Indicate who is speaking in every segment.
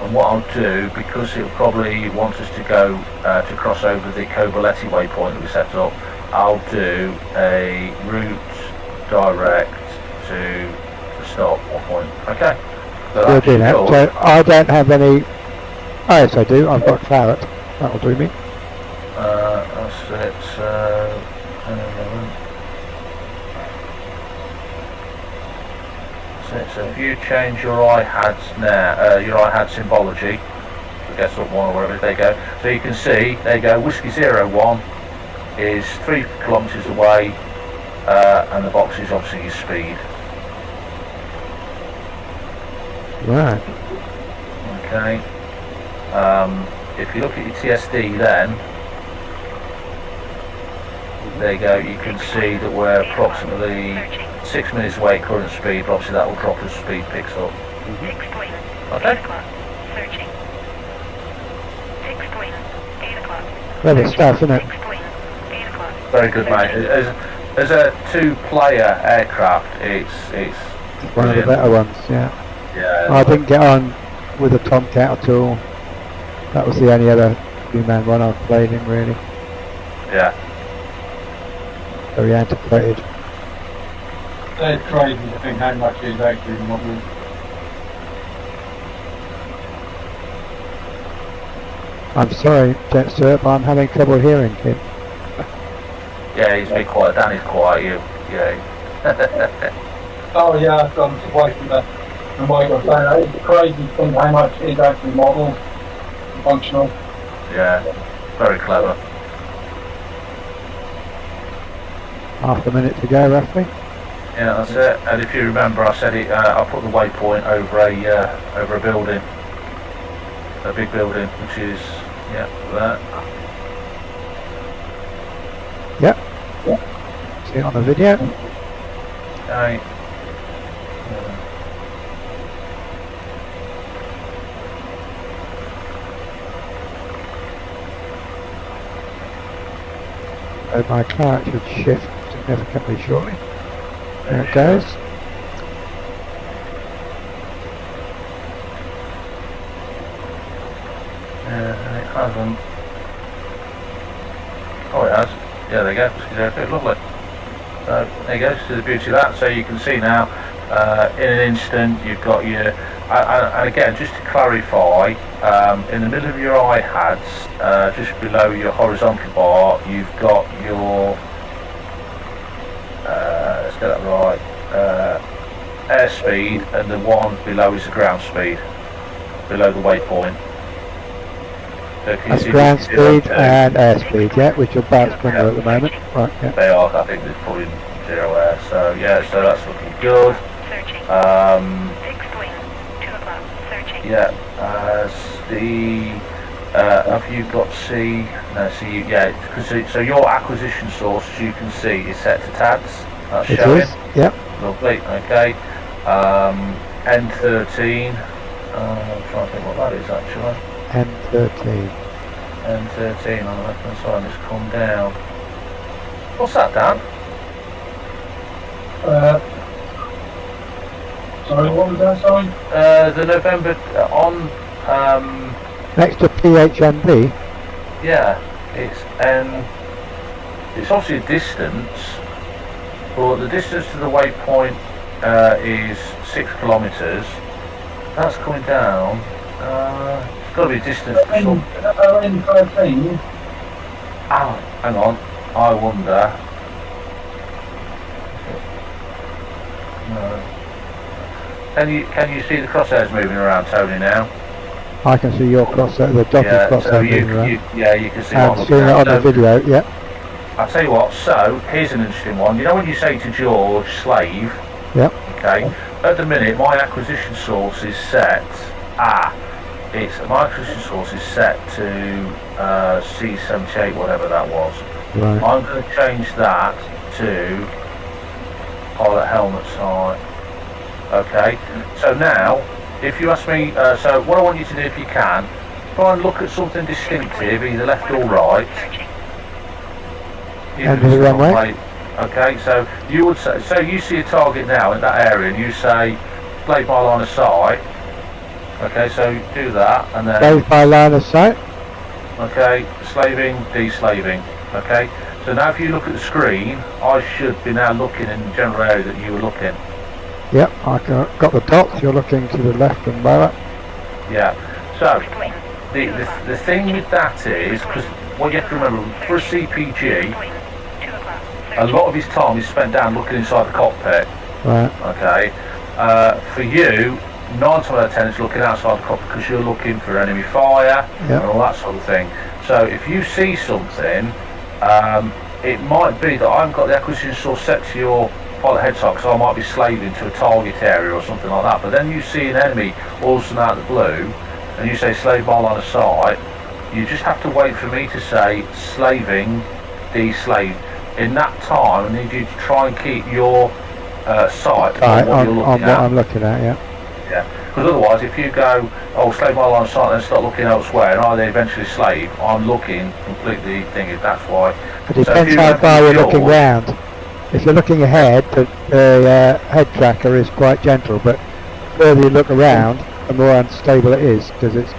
Speaker 1: And what I'll do, because it'll probably want us to go to cross over the Cobaletti waypoint that we set up, I'll do a route direct to the start point. Okay. So
Speaker 2: You'll do that. So I don't have any. Oh yes, I do. I've got claret. That'll do me.
Speaker 1: That's it. So if you change your iHads now, your iHad symbology, I guess up one or wherever they go, so you can see, there you go, Whiskey 01 is 3 kilometres away, and the box is obviously your speed.
Speaker 2: Right.
Speaker 1: Okay. If you look at your TSD then, there you go, you can see that we're approximately 6 minutes away at current speed, but obviously that will drop as speed picks up. Okay.
Speaker 2: Clever stuff, isn't it?
Speaker 1: Very good, mate. As a 2-player aircraft, it's
Speaker 2: one of the better ones, yeah.
Speaker 1: Yeah.
Speaker 2: I didn't get on with a Tomcat at all. That was the only other two-man one I've played in, really.
Speaker 1: Yeah.
Speaker 2: Very antiquated.
Speaker 3: They're crazy to think how much is actually modern.
Speaker 2: I'm sorry, sir, but I'm having trouble hearing him.
Speaker 1: Yeah, he's been quiet. Danny's quiet. Yeah.
Speaker 3: Oh yeah, I've gone away from the mic. I'm saying it's crazy to think how much is actually model and functional.
Speaker 1: Yeah, very clever.
Speaker 2: Half a minute to go, roughly.
Speaker 1: Yeah, that's it. And if you remember, I said it. I put the waypoint over a building, a big building, which is that.
Speaker 2: Yep. See it on the video.
Speaker 1: Okay.
Speaker 2: So my claret should shift significantly shortly. There it goes.
Speaker 1: It hasn't. Oh, it has. Yeah, there you go. Good, lovely. So there you go. So the beauty of that. So you can see now, in an instant, you've got your. And again, just to clarify, in the middle of your iHads, just below your horizontal bar, you've got your. Let's get that right. Airspeed, and the one below is the ground speed. Below the waypoint. So
Speaker 2: that's ground speed and airspeed, yeah, which are both similar at the moment. Right, yeah.
Speaker 1: They are, I think there's probably 0 air, so yeah, so that's looking good. Yeah, have you got C? No, C, yeah, because so your acquisition source, as you can see, is set to TADS. That's
Speaker 2: it
Speaker 1: showing.
Speaker 2: is, yep.
Speaker 1: Lovely, okay. N13, I'm trying to think what that is actually.
Speaker 2: N13.
Speaker 1: N13 on the left hand side, it's come down. What's that, Dan?
Speaker 3: Sorry, what was that, sorry?
Speaker 1: The November on
Speaker 2: next to PHNB.
Speaker 1: Yeah, it's it's obviously a distance, but the distance to the waypoint is 6 kilometres. That's coming down. It's got to be a distance to some.
Speaker 3: N13.
Speaker 1: Oh, hang on. I wonder. No. Can you see the crosshairs moving around, Tony? Now.
Speaker 2: I can see your crosshair, the dotted crosshair
Speaker 1: so
Speaker 2: moving around.
Speaker 1: you can see.
Speaker 2: I'm seeing it on the video. Yeah.
Speaker 1: I'll tell you what. So here's an interesting one. You know when you say to George, slave.
Speaker 2: Yep.
Speaker 1: Okay. At the minute, my acquisition source is set. My acquisition source is set to C78, whatever that was.
Speaker 2: Right.
Speaker 1: I'm going to change that to pilot helmet sight. Okay. So now, if you ask me, so what I want you to do, if you can, try and look at something distinctive, either left or right.
Speaker 2: End of the runway.
Speaker 1: Okay, so you would say, so you see a target now in that area, and you say, play by line of sight. Okay, so do that, and then
Speaker 2: Slave by line of sight.
Speaker 1: okay, slaving, deslaving. Okay, so now if you look at the screen, I should be now looking in the general area that you were looking.
Speaker 2: Yep, I got the dots. You're looking to the left and lower.
Speaker 1: Yeah. So the thing with that is, because what you have to remember, for a CPG, a lot of his time is spent down looking inside the cockpit.
Speaker 2: Right.
Speaker 1: Okay. For you, 9 times out of 10 is looking outside the cockpit because you're looking for enemy fire and all that sort of thing. So if you see something, it might be that I haven't got the acquisition source set to your pilot head sight, because I might be slaving to a target area or something like that. But then you see an enemy all of a sudden out of the blue, and you say slave by line of sight. You just have to wait for me to say slaving, deslaved. In that time, I need you to try and keep your sight on what you're looking at.
Speaker 2: I'm looking at, yeah.
Speaker 1: Yeah, because otherwise, if you go, oh, slave by line of sight, and then start looking elsewhere, and I then eventually slave, I'm looking completely thinking. That's why.
Speaker 2: It depends how far you're looking round. If you're looking ahead, the head tracker is quite gentle, but the further you look around, the more unstable it is, because it's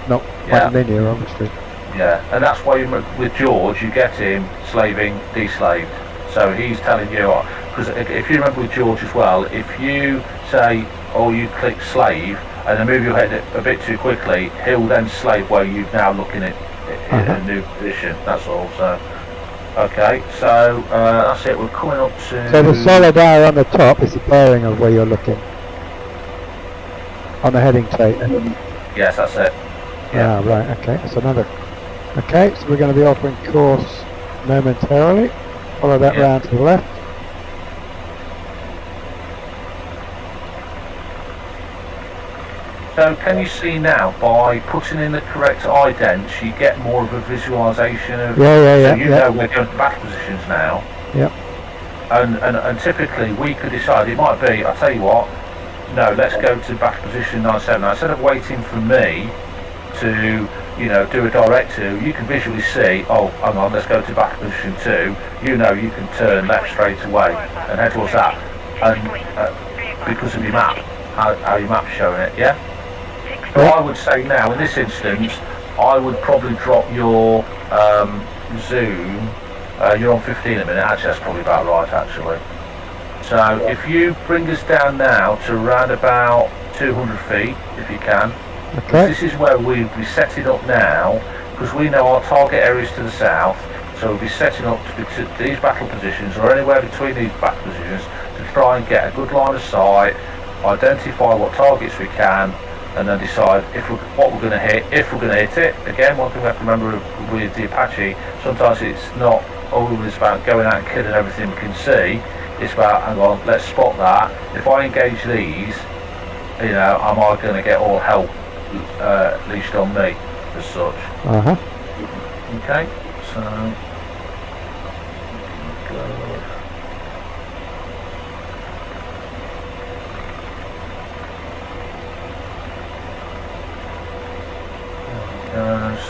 Speaker 2: not quite linear, obviously.
Speaker 1: Yeah, and that's why with George, you get him slaving, deslaved. So he's telling you, because if you remember with George as well, if you say, oh, you click slave, and then move your head a bit too quickly, he'll then slave where you're now looking at in a new position. That's all. So. Okay, so that's it, we're coming up to...
Speaker 2: So the solid arrow on the top is the bearing of where you're looking. On the heading tape.
Speaker 1: Yes, that's it. Yeah.
Speaker 2: Ah, right, okay, that's another... Okay, so we're going to be offering course momentarily. Follow that round to the left.
Speaker 1: So can you see now, by putting in the correct idents, you get more of a visualisation of... So you know we're going to back positions now.
Speaker 2: Yep.
Speaker 1: And typically we could decide, it might be, I'll tell you what, no, let's go to back position 97. Now, instead of waiting for me to, you know, do a direct to, you can visually see, oh, hang on, let's go to back position 2. You know you can turn left straight away and head towards that. And because of your map, how your map's showing it, yeah? So I would say now, in this instance, I would probably drop your zoom. You're on 15 a minute, actually that's probably about right actually. So if you bring us down now to around about 200 feet, if you can.
Speaker 2: Okay.
Speaker 1: This is where we'll be setting up now, because we know our target areas to the south, so we'll be setting up to these battle positions, or anywhere between these battle positions, to try and get a good line of sight, identify what targets we can, and then decide what we're going to hit, if we're going to hit it. Again, one thing we have to remember with the Apache, sometimes it's not always about going out and killing everything we can see. It's about, hang on, let's spot that. If I engage these, you know, am I going to get all hell leashed on me as such? Okay, so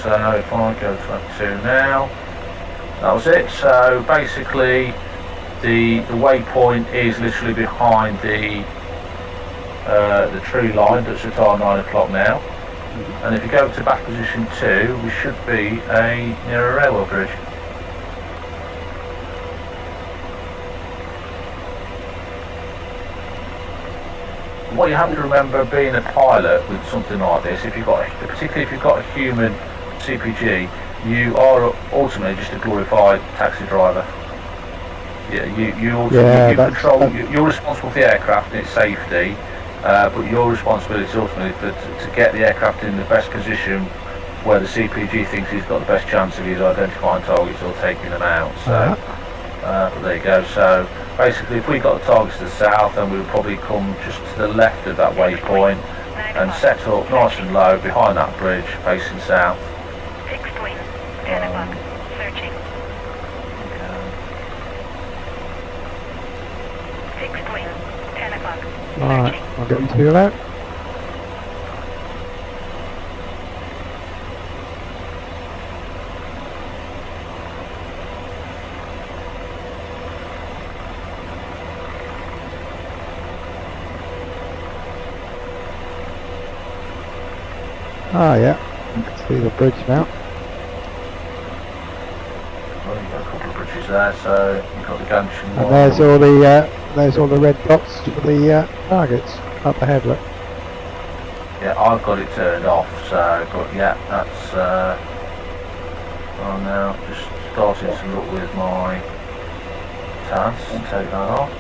Speaker 1: so if I go to F2 now, that was it. So basically the waypoint is literally behind the tree line that's at our 9 o'clock now. And if you go to back position 2, we should be near a railway bridge. What you have to remember, being a pilot with something like this, particularly if you've got a human CPG, you are ultimately just a glorified taxi driver. Yeah, you control. You're responsible for the aircraft and its safety, but your responsibility is ultimately to get the aircraft in the best position where the CPG thinks he's got the best chance of either identifying targets or taking them out. So but there you go. So basically, if we got the targets to the south, then we would probably come just to the left of that waypoint and set up nice and low behind that bridge, facing south.
Speaker 4: Fixed wing, 10 o'clock, searching. Fixed wing, 10 o'clock, searching.
Speaker 2: Alright, I'll get you to do that. Oh yeah, you can see the bridge now.
Speaker 1: Well, you've got a couple of bridges there, so you've got the junction
Speaker 2: And
Speaker 1: one.
Speaker 2: there's all the red dots for the targets up ahead. Look.
Speaker 1: Yeah, I've got it turned off, so, but yeah, that's, I'm now just starting to look with my tabs and take that off.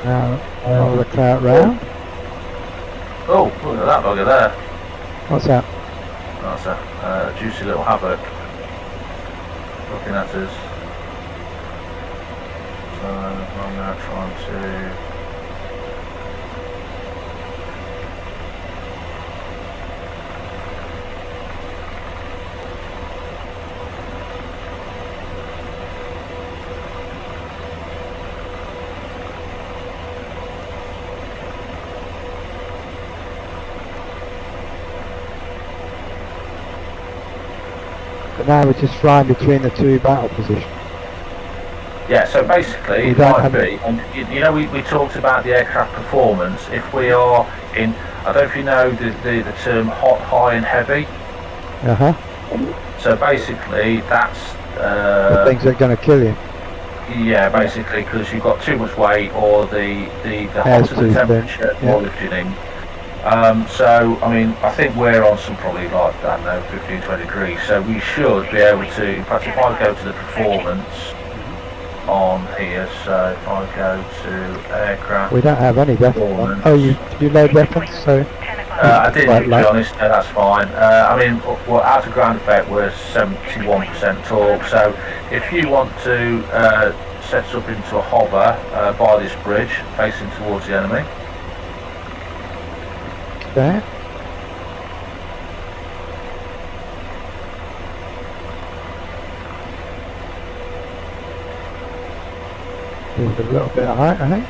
Speaker 2: Now, follow the clout round.
Speaker 1: Oh, look at that bugger there.
Speaker 2: What's that?
Speaker 1: That's a juicy little havoc looking at us. So I'm now trying to...
Speaker 2: But now we're just flying between the two battle positions.
Speaker 1: Yeah, so basically it might be, and you know we talked about the aircraft performance. If we are in, I don't know if you know the term hot, high and heavy. So basically that's...
Speaker 2: the things that are going to kill you.
Speaker 1: Yeah, basically because you've got too much weight or the hotter the temperature, more lifting. So, I mean, I think we're on some probably like, I don't know, 15, 20 degrees, so we should be able to, in fact, if I go to the performance on here, so if I go to aircraft...
Speaker 2: We don't have any weapons. Oh, you load weapons, so...
Speaker 1: I didn't, to be honest, no, that's fine. I mean, well, out of ground effect, we're 71% torque, so if you want to set us up into a hover by this bridge, facing towards the enemy.
Speaker 2: Okay. Move a little bit high, I think.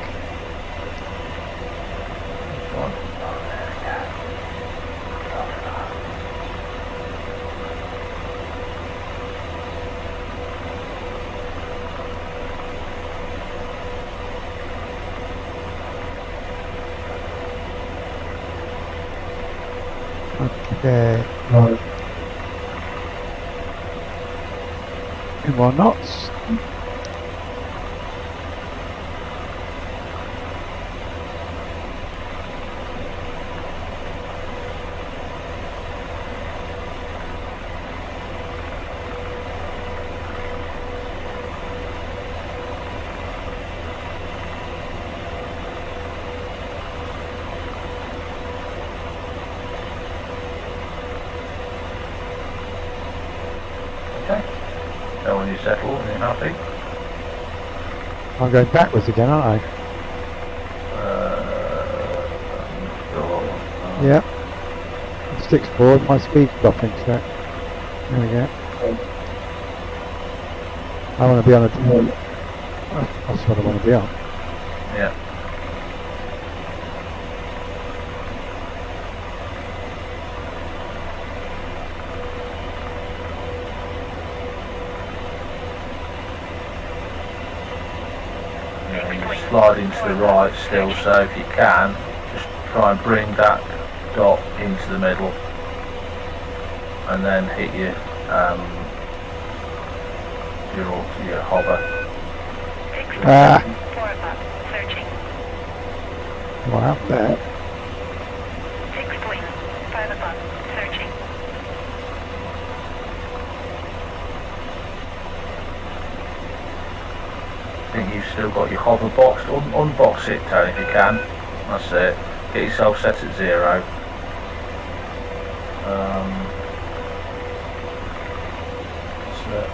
Speaker 2: Okay. Right. 2 more knots.
Speaker 1: So when you settle and you're happy.
Speaker 2: I'm going backwards again, aren't I? Yeah. It sticks forward, my speed's dropping, so there we go. I want to be on a... That's what I want to be on.
Speaker 1: Yeah. Sliding to the right still, so if you can, just try and bring that dot into the middle and then hit your hover.
Speaker 4: Searching.
Speaker 2: What happened there?
Speaker 4: 6 wing. 5 o'clock. Searching.
Speaker 1: I think you've still got your hover boxed. Unbox it, Tony, if you can. That's it. Get yourself set at 0. That's it.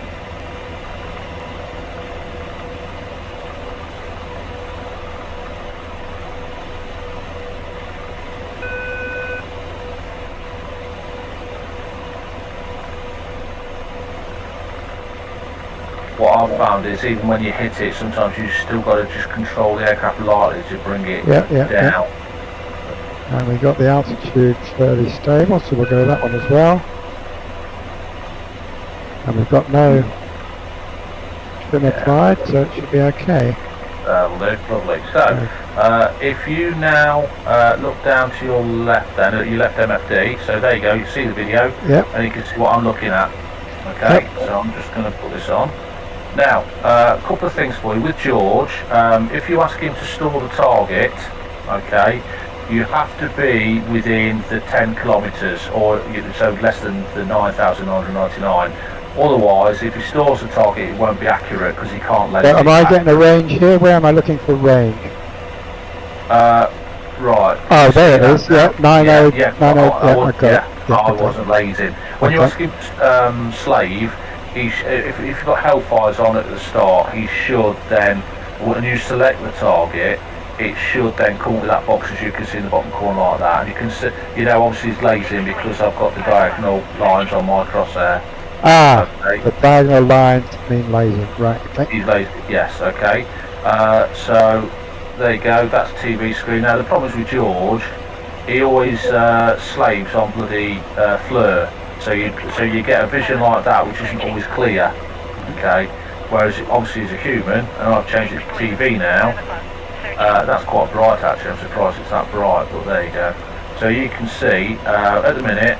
Speaker 1: What I've found is even when you hit it, sometimes you've still got to just control the aircraft lightly to bring it down.
Speaker 2: And we got the altitude fairly stable, so we'll go that one as well. And we've got no trim applied, so it should be okay.
Speaker 1: Will do. Lovely. So, if you now look down to your left, then your left MFD. So there you go. You see the video, and you can see what I'm looking at. Okay. So I'm just going to put this on. Now, a couple of things for you with George. If you ask him to store the target, okay, you have to be within the 10 kilometres, or so less than the 9,999. Otherwise, if he stores the target, it won't be accurate because he can't let it.
Speaker 2: Am I getting a range here? Where am I looking for range?
Speaker 1: Right.
Speaker 2: Oh, there it is. Yeah, 90.
Speaker 1: I wasn't lazy. When you ask him slave, if you've got hellfires on at the start, he should then, when you select the target, it should then come with that box, as you can see in the bottom corner like that. And you can see, obviously he's lazing because I've got the diagonal lines on my crosshair.
Speaker 2: Okay. The diagonal lines mean laser, right? Okay.
Speaker 1: He's lazy, yes. Okay. So there you go. That's TV screen. Now the problem is with George, he always slaves on bloody FLIR. So you get a vision like that, which isn't always clear. Okay. Whereas obviously he's a human, and I've changed it to TV now. That's quite bright actually. I'm surprised it's that bright, but there you go. So you can see at the minute.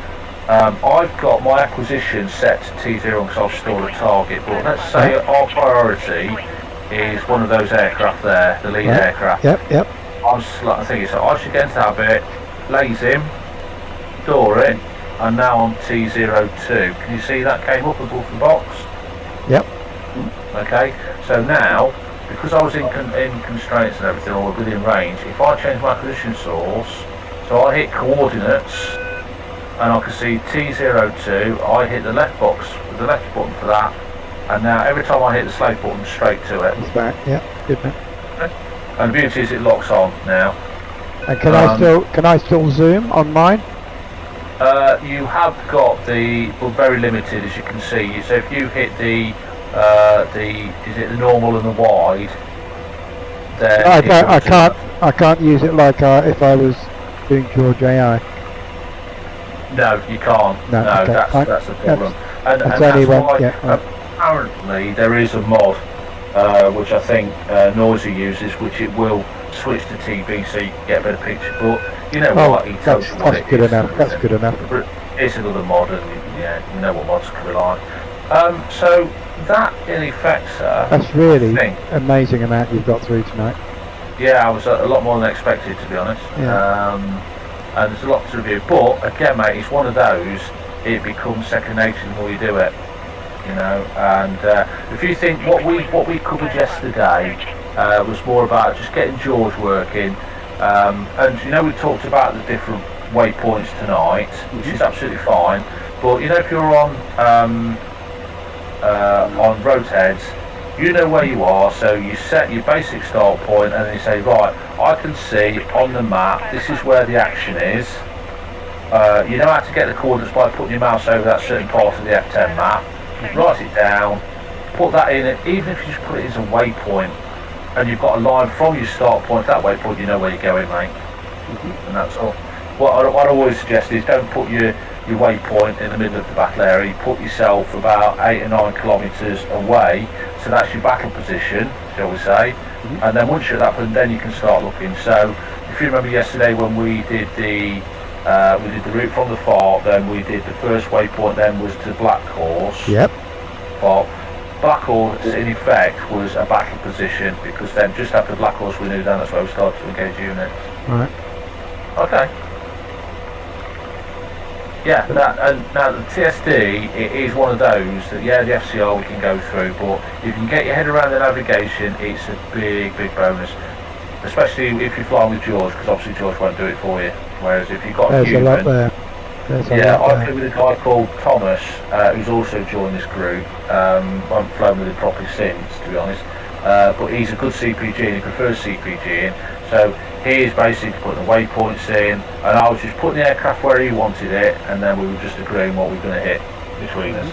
Speaker 1: I've got my acquisition set to T0 because I'll store a target, but let's say our priority is one of those aircraft there, the lead aircraft.
Speaker 2: Yep.
Speaker 1: I'm thinking, so I should get into that bit, laze him, store it, and now I'm T02. Can you see that came up above the box?
Speaker 2: Yep.
Speaker 1: Okay, so now, because I was in constraints and everything, or within range, if I change my acquisition source, so I hit coordinates, and I can see T02, I hit the left box, the left button for that, and now every time I hit the slave button, straight to it.
Speaker 2: It's back, yeah, good man.
Speaker 1: Okay. And the beauty is it locks on now.
Speaker 2: And can I still zoom on mine?
Speaker 1: You have got but very limited, as you can see. So if you hit the normal and the wide, then
Speaker 2: I can't use it like if I was doing George AI.
Speaker 1: No, you can't. No,
Speaker 2: okay,
Speaker 1: that's the problem. And that's why apparently there is a mod which I think Noisy uses, which it will switch to TV so you can get a better picture. But you know what?
Speaker 2: That's good enough. That's good enough.
Speaker 1: It's another mod, and you know what mods can be like. So that in effect, sir.
Speaker 2: That's really amazing amount you've got through tonight.
Speaker 1: Yeah, I was a lot more than expected, to be honest.
Speaker 2: Yeah.
Speaker 1: And there's a lot to review, but again, mate, it's one of those. It becomes second nature the more you do it, And if you think what we covered yesterday was more about just getting George working, and we talked about the different waypoints tonight, which is absolutely fine. But if you're on roadheads, you know where you are, so you set your basic start point, and then you say, right, I can see on the map, this is where the action is. You know how to get the coordinates by putting your mouse over that certain part of the F10 map. Write it down, put that in, and even if you just put it as a waypoint, and you've got a line from your start point to that waypoint, you know where you're going, mate. And that's all. What I always suggest is don't put your waypoint in the middle of the battle area. You put yourself about 8 or 9 kilometres away, so that's your battle position, shall we say. And then once you're at that point, then you can start looking. So if you remember yesterday when we did the route from the fort, then we did the first waypoint, then was to Black Horse.
Speaker 2: Yep.
Speaker 1: But Black Horse in effect was a battle position, because then just after Black Horse we knew then that's where we started to engage units.
Speaker 2: Right.
Speaker 1: Okay. Yeah, now the TSD, it is one of those that, the FCR we can go through, but if you can get your head around the navigation, it's a big bonus. Especially if you're flying with George, because obviously George won't do it for you. Whereas if you've got a human,
Speaker 2: a lot there.
Speaker 1: I flew with a guy called Thomas, who's also joined this group. I haven't flown with him properly since, to be honest. But he's a good CPG, and he prefers CPG. So he is basically putting the waypoints in, and I was just putting the aircraft where he wanted it, and then we were just agreeing what we were going to hit between us.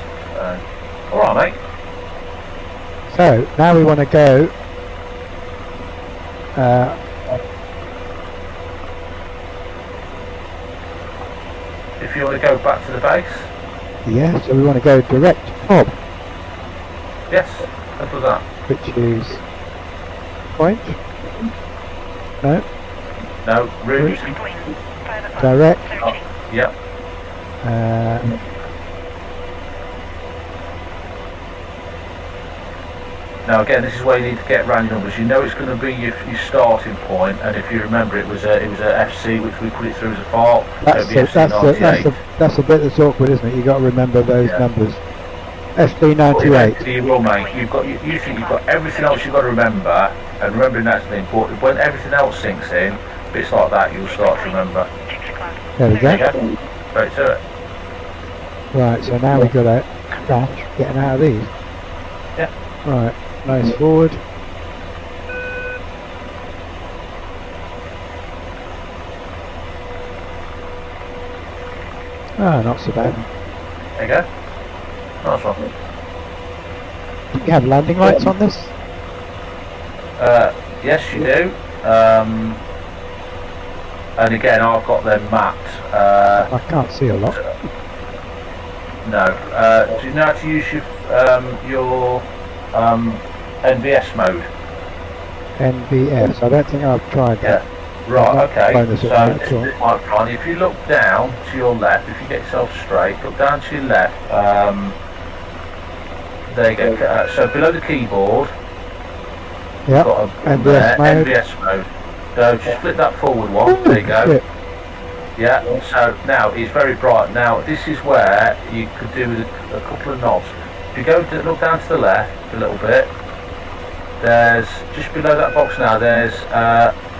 Speaker 1: All right, mate.
Speaker 2: So now we want to go.
Speaker 1: If you want to go back to the base.
Speaker 2: Yeah, so we want to go direct Bob.
Speaker 1: Yes, let's do that.
Speaker 2: Which is point? No.
Speaker 1: No, route.
Speaker 4: 6.5 above.
Speaker 2: Direct.
Speaker 4: Searching.
Speaker 1: Yep. Now again, this is where you need to get round your numbers. You know it's going to be your starting point, and if you remember, it was a FC which we put it through as a fault.
Speaker 2: That's a bit that's awkward, isn't it? You got to remember those numbers. FB98.
Speaker 1: You will, mate. You think you've got everything else you've got to remember, and remembering that's the important. When everything else sinks in, bits like that, you'll start to remember.
Speaker 4: 6 o'clock.
Speaker 2: There we go.
Speaker 1: Right to it.
Speaker 2: Right, so now we've got a crash getting out of these.
Speaker 1: Yeah.
Speaker 2: Right, nice forward. Ah, not so bad.
Speaker 1: There you go. Nice one.
Speaker 2: Do you have landing lights on this?
Speaker 1: Yes, you do. And again, I've got them mapped.
Speaker 2: I can't see a lot.
Speaker 1: No. Do you know how to use your NVS mode?
Speaker 2: NVS. I don't think I've tried that.
Speaker 1: Yeah. Right, okay.
Speaker 2: Bonus
Speaker 1: So
Speaker 2: at
Speaker 1: this
Speaker 2: that,
Speaker 1: is quite fun. If you look down to your left, if you get yourself straight, look down to your left. There you go. So below the keyboard,
Speaker 2: Yep.
Speaker 1: got a
Speaker 2: NVS mode.
Speaker 1: NVS mode. So just flip that forward one. There you go.
Speaker 2: Shit.
Speaker 1: Yeah. So now it's very bright. Now this is where you could do with a couple of knobs. If you go to look down to the left a little bit, there's just below that box now. There's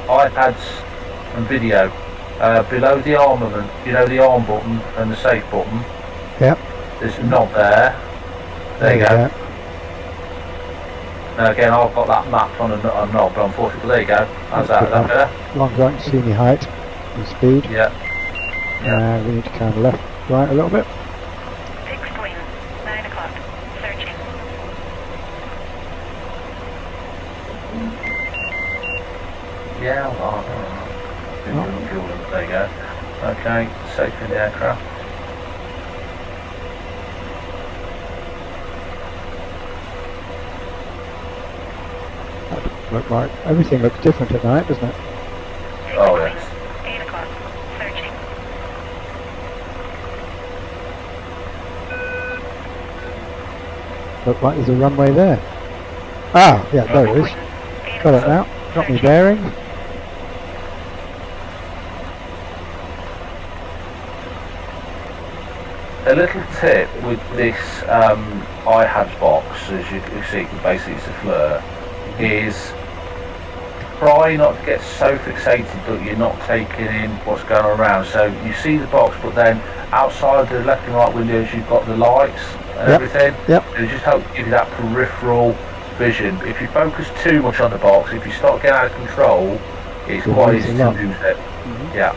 Speaker 1: iPads and video. Below the armament, you know, the arm button and the safe button.
Speaker 2: Yep.
Speaker 1: There's a knob there. There you go. Now again, I've got that mapped on a knob, but unfortunately, there you go. How's that? Is that better?
Speaker 2: As long as I can see my height and speed.
Speaker 1: Yeah.
Speaker 2: We need to kind of left, right a little bit.
Speaker 4: 6.9 o'clock. Searching.
Speaker 1: Yeah, there you go. Okay, safe in the aircraft.
Speaker 2: Look like everything looks different at night, doesn't it?
Speaker 1: Oh yes.
Speaker 4: 8 o'clock. Searching.
Speaker 2: Look like there's a runway there. Ah, yeah, there it is. Got it now. Got me bearings.
Speaker 1: A little tip with this iHabs box, as you see, basically it's a FLIR, is try not to get so fixated that you're not taking in what's going on around. So you see the box, but then outside the left and right windows you've got the lights and everything.
Speaker 2: Yep.
Speaker 1: It just helps give you that peripheral vision. If you focus too much on the box, if you start getting out of control, it's quite easy to lose it. Yeah.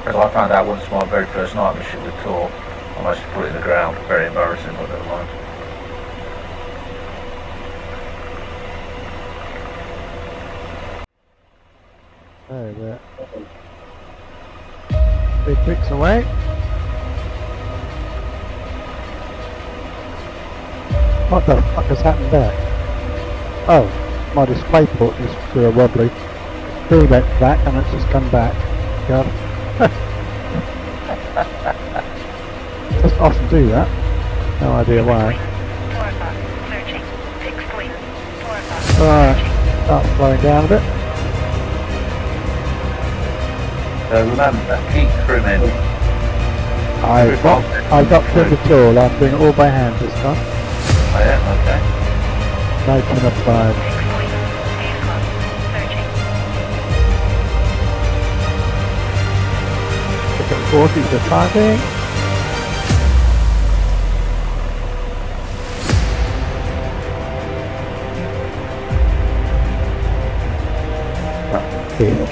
Speaker 1: As I found out once my very first night on the ship with a tour, I managed to put it in the ground. Very embarrassing, but never mind.
Speaker 2: So, big bricks away. What the fuck has happened there? Oh, my display port is through a wobbly. Beam went back and it's just come back. God. Doesn't often do that. No idea why.
Speaker 4: 4 o'clock. Searching. 6.4 o'clock.
Speaker 2: Alright, start slowing down a bit.
Speaker 1: So remember, keep trimming.
Speaker 2: I've got trim at all. I'm doing it all by hand this time.
Speaker 1: Oh yeah, okay.
Speaker 2: No trim applied.
Speaker 4: 6.8 o'clock. Searching.
Speaker 2: Stick at 40 for the time being. Here.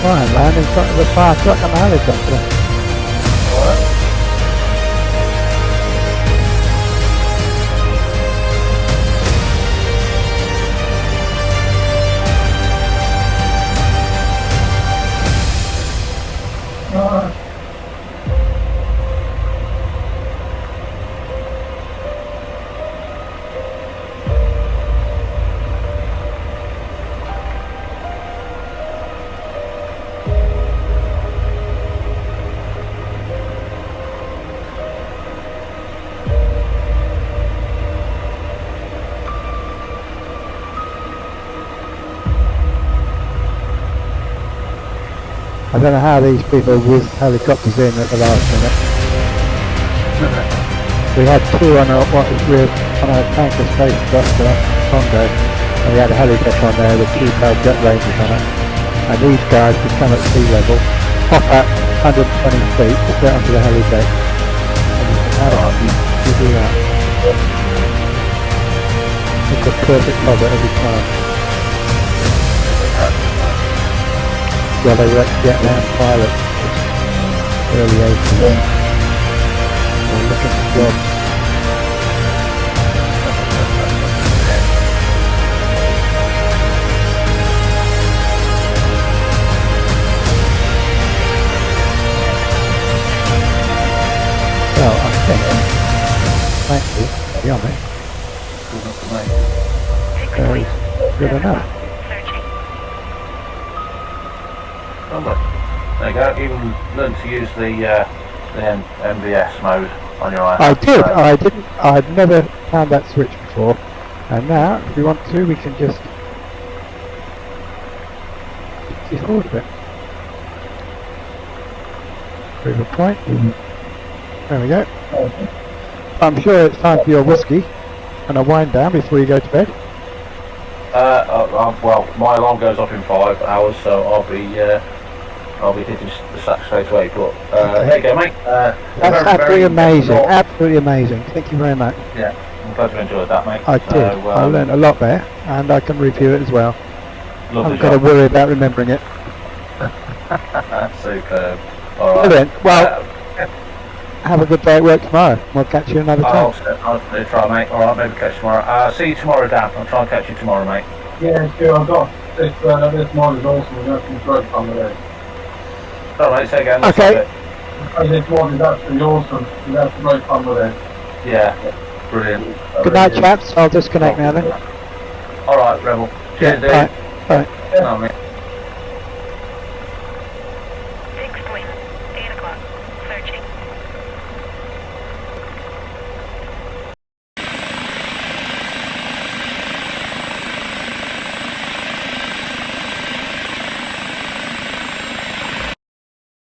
Speaker 2: try and land in front of the fire truck and the helicopter.
Speaker 1: Alright.
Speaker 2: I don't know how these people whiz helicopters in at the last minute. We had two on our tanker space cluster Congo, and we had a helicopter on there with two tail jet rangers on it. And these guys would come at sea level, hop at 120 feet straight onto the heli deck. And you think, how do you do that? It's a perfect cover every time. Well, they were ex-Vietnam pilots, early 80s. They're looking for jobs. Well, I think, thank you, to be honest, good enough.
Speaker 4: Searching.
Speaker 1: Lovely. There you go. Even learn to use the MVS mode on your iPhone.
Speaker 2: I did, I didn't, I'd never found that switch before. And now, if we want to, we can just get forward a bit. Prove a point. There we go. I'm sure it's time for your whiskey and a wind down before you go to bed.
Speaker 1: Well, my alarm goes off in 5 hours, so I'll be hitting the sack straight away. But there you go, mate.
Speaker 2: That's absolutely amazing. Absolutely amazing. Thank you very much.
Speaker 1: Yeah, I'm glad you enjoyed that, mate.
Speaker 2: I did. I learned a lot there, and I can review it as well. I
Speaker 1: Lovely
Speaker 2: haven't got to worry about remembering it.
Speaker 1: Superb. All right.
Speaker 2: Brilliant. Well, have a good day at work tomorrow. We'll catch you another
Speaker 1: I'll
Speaker 2: time.
Speaker 1: try, mate. All right, maybe catch you tomorrow. See you tomorrow, Dan. I'll try and catch you tomorrow, mate.
Speaker 3: Yeah, sure, I've got this mod is awesome, we've got some great fun with it.
Speaker 1: All right, say again.
Speaker 2: Okay.
Speaker 3: This mod is absolutely awesome, we've had some great fun with it.
Speaker 1: Yeah, brilliant.
Speaker 2: Good night, chaps. I'll disconnect now then.
Speaker 1: All right, Rebel. Cheers, dude.
Speaker 2: Bye. Bye.
Speaker 1: No, mate.
Speaker 4: Fixed wing. 8 o'clock. Searching.